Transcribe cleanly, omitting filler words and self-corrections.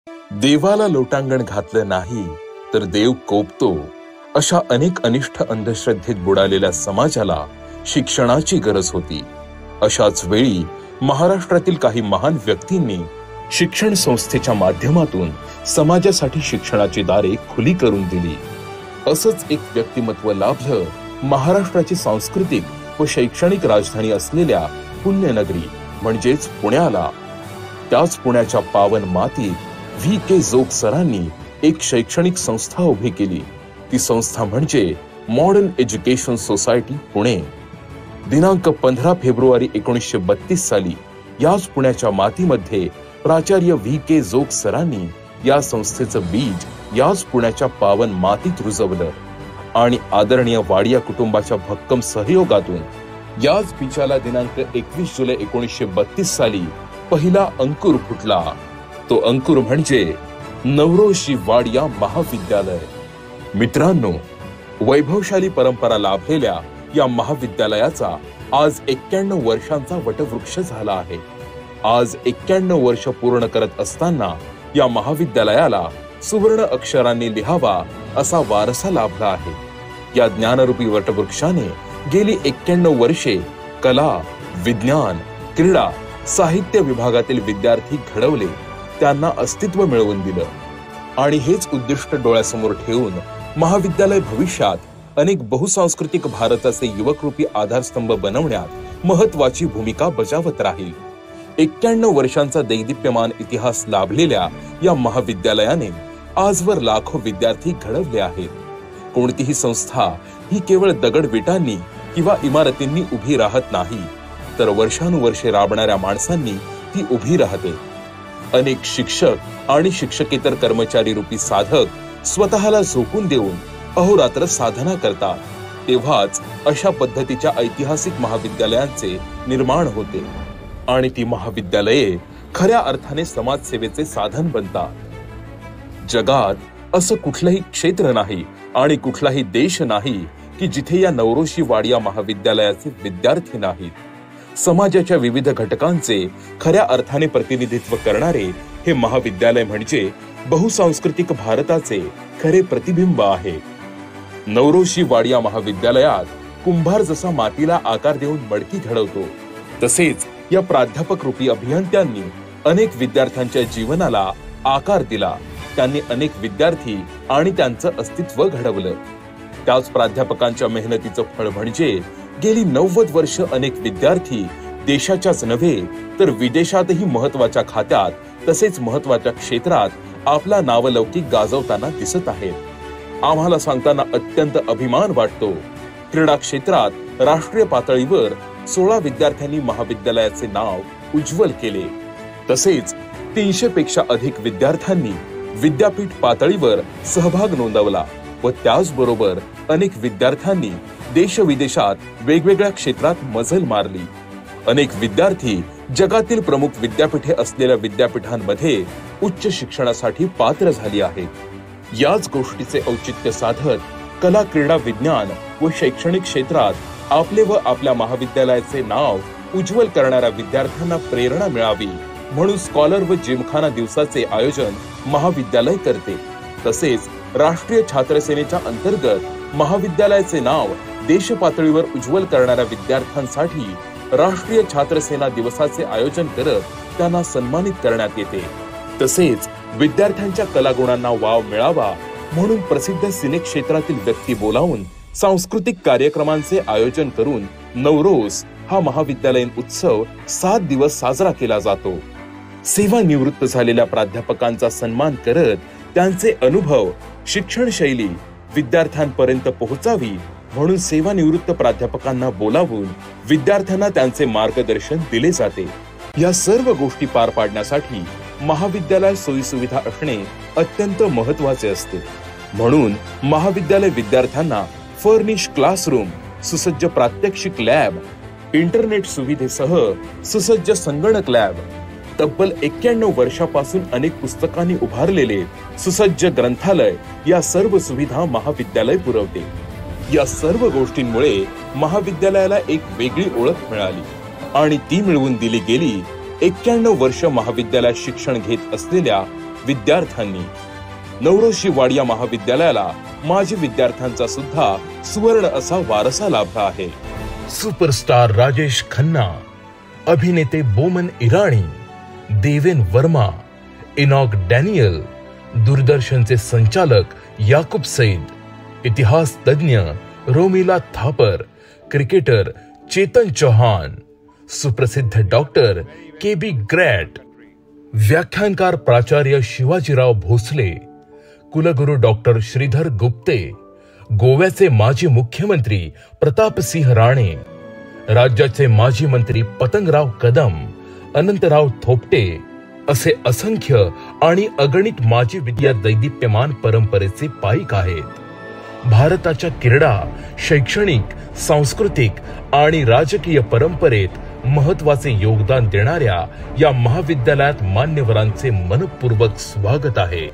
देवाला लोटांगण घातलं नाही तर देव कोपतो, अशा अनेक अनिष्ठ अंधश्रद्धेत बुडालेल्या समाजाला शिक्षणाची गरज होती. अशाच वेळी महाराष्ट्रातील काही महान व्यक्तींनी शिक्षण संस्थेच्या माध्यमातून समाजासाठी शिक्षणाची दारे खुली करून दिली. असंच एक व्यक्तिमत्व लाभलं महाराष्ट्राची सांस्कृतिक व शैक्षणिक राजधानी असलेल्या पुण्यनगरी म्हणजेच पुण्याला. त्याच पुण्याच्या पावन मातीत V.K. जोग सरांनी एक शैक्षणिक संस्था उभी केली. ती संस्था म्हणजे मॉडर्न एज्युकेशन सोसायटी पुणे. दिनांक 15 फेब्रुवारी 1932 साली याच पुण्याच्या मातीमध्ये प्राचार्य V.K. जोग सरांनी या संस्थेचं बीज याच पुण्याच्या पावन मातीत रुजवलं आणि आदरणीय वाडिया कुटुंबाच्या भक्कम सहयोगातून याच बीजाला दिनांक 21 जुलै 1932 साली पहिला अंकुर फुटला. तो अंकुर म्हणजे नवरोजी वाडिया महाविद्यालय. मित्रांनो, वैभवशाली परंपरा लाभलेल्या या महाविद्यालयाचा आज 91 वर्षांचा वटवृक्ष झाला आहे. आज 91 वर्ष पूर्ण करत असताना या महाविद्यालयाला सुवर्ण अक्षरांनी लिहावा असा वारसा लाभला आहे. या ज्ञानरूपी वटवृक्षाने गेली 91 वर्षे कला, विज्ञान, क्रीडा, साहित्य विभागातील विद्यार्थी घडवले, त्यांना अस्तित्व मिळवून दिलं आणि हेच उद्दिष्ट डोळ्यासमोर ठेवून महाविद्यालय भविष्यात अनेक बहुसांस्कृतिक भारताचे युवकरूपी आधारस्तंभ बनवण्यात महत्वाची भूमिका बजावत राहील. 91 वर्षांचा दैदिप्यमान इतिहास लाभलेल्या या महाविद्यालयाने आजवर लाखो विद्यार्थी घडवले आहेत. कोणतीही संस्था ही केवळ दगडविटांनी किंवा इमारतींनी उभी राहत नाही, तर वर्षानुवर्षे राबणाऱ्या माणसांनी ती उभी राहते. अनेक शिक्षक आणि शिक्षकेतर कर्मचारी रूपी साधक स्वतःला झोकून देऊन अहोरात्र साधना करतात. तेव्हाच अशा पद्धतीच्या ऐतिहासिक महाविद्यालयांचे निर्माण होते आणि ती महाविद्यालये खऱ्या अर्थाने समाजसेवेचे साधन बनतात. जगात असं कुठलंही क्षेत्र नाही आणि कुठलाही देश नाही की जिथे या नवरोजी वाडिया महाविद्यालयाचे विद्यार्थी नाहीत. समाजाच्या विविध घटकांचे खऱ्या अर्थाने प्रतिनिधित्व करणारे हे महाविद्यालय म्हणजे बहुसांस्कृतिक भारताचे खरे प्रतिबिंब आहे. नवरोजी वाडिया महाविद्यालयात कुंभार जसा मातीला आकार देऊन मडकी घडवतो, तसेच या प्राध्यापक रूपी अभियंत्यांनी अनेक विद्यार्थ्यांच्या जीवनाला आकार दिला. त्यांनी अनेक विद्यार्थी आणि त्यांचं अस्तित्व घडवलं. त्याच प्राध्यापकांच्या मेहनतीचं फळ म्हणजे गेली 90 वर्ष अनेक विद्यार्थी देशाच्याच नव्हे तर विदेशातही महत्वाच्या खात्यात तसेच महत्वाच्या क्षेत्रात आपला नावलौकिक गाजवताना दिसत आहेत. आम्हाला सांगताना अत्यंत अभिमान वाटतो. क्रीडा क्षेत्रात राष्ट्रीय पातळीवर 16 विद्यार्थ्यांनी महाविद्यालयाचे नाव उज्ज्वल केले. तसेच 300 पेक्षा अधिक विद्यार्थ्यांनी विद्यापीठ पातळीवर सहभाग नोंदवला व त्याचबरोबर अनेक विद्यार्थ्यांनी देश विदेशात वेगवेगळ्या क्षेत्रात मजल मारली. अनेक विद्यार्थी जगातील प्रमुख विद्यापीठे असलेल्या विद्यापीठांमध्ये उच्च शिक्षणासाठी पात्र झाली आहेत. याच गोष्टीचे औचित्य साधत कला, क्रीडा, विज्ञान व शैक्षणिक क्षेत्रात आपले व आपल्या महाविद्यालयाचे नाव उज्ज्वल करणाऱ्या विद्यार्थ्यांना प्रेरणा मिळावी म्हणून स्कॉलर व जिमखाना दिवसाचे आयोजन महाविद्यालय करते. तसेच राष्ट्रीय छात्र सेनेच्या अंतर्गत महाविद्यालयाचे नाव देश पातळीवर उज्ज्वल करणाऱ्या विद्यार्थ्यांसाठी राष्ट्रीय छात्र सेना दिवसाचे आयोजन करत त्यांना सन्मानित करण्यात येते. तसेच विद्यार्थ्यांच्या कलागुणांना वाव मिळावा म्हणून प्रसिद्ध सिने क्षेत्रातील व्यक्ती बोलावून सांस्कृतिक कार्यक्रमांचे आयोजन करून नवरोज हा महाविद्यालयीन उत्सव 7 दिवस साजरा केला जातो. सेवानिवृत्त झालेल्या प्राध्यापकांचा सन्मान करत त्यांचे अनुभव, शिक्षण शैली विद्यार्थ्यांपर्यंत पोहोचावी म्हणून सेवानिवृत्त प्राध्यापकांना बोलावून विद्यार्थ्यांना त्यांचे मार्गदर्शन दिले जाते. या सर्व गोष्टी पार पाडण्यासाठी महाविद्यालय सोयीसुविधा असणे अत्यंत महत्वाचे असते. म्हणून महाविद्यालय विद्यार्थ्यांना फर्निश क्लासरूम, सुसज्ज प्रात्यक्षिक लॅब, इंटरनेट सुविधेसह सुसज्ज संगणक लॅब, तब्बल 91 वर्षापासून अनेक पुस्तकांनी उभारलेले सुसज्ज ग्रंथालय या सर्व सुविधा महाविद्यालय पुरवते. या सर्व गोष्टींमुळे महाविद्यालयाला एक वेगळी ओळख मिळाली आणि ती मिळवून दिली गेली 91 वर्ष महाविद्यालयात शिक्षण घेत असलेल्या विद्यार्थ्यांनी. नवरोजी वाडिया महाविद्यालयाला माजी विद्यार्थ्यांचा सुद्धा सुवर्ण असा वारसा लाभला आहे. सुपरस्टार राजेश खन्ना, अभिनेते बोमन इराणी, देवेन वर्मा, इनॉक डॅनियल, दूरदर्शनचे संचालक याकूब सईद, इतिहास तज्ञ रोमिला थापर, क्रिकेटर चेतन चौहान, सुप्रसिद्ध डॉक्टर के.बी. ग्रॅट, व्याख्यानकार प्राचार्य शिवाजीराव भोसले, कुलगुरू डॉक्टर श्रीधर गुप्ते, गोव्याचे माजी मुख्यमंत्री प्रतापसिंह राणे, राज्याचे माजी मंत्री पतंगराव कदम, अनंतराव थोपटे असे असंख्य आणि अगणित माजी विद्या दैदिप्यमान परंपरेचे पाईक आहेत. भारताच्या क्रीडा, शैक्षणिक, सांस्कृतिक आणि राजकीय परंपरेत महत्वाचे योगदान देणाऱ्या या महाविद्यालयात मान्यवरांचे मनपूर्वक स्वागत आहे.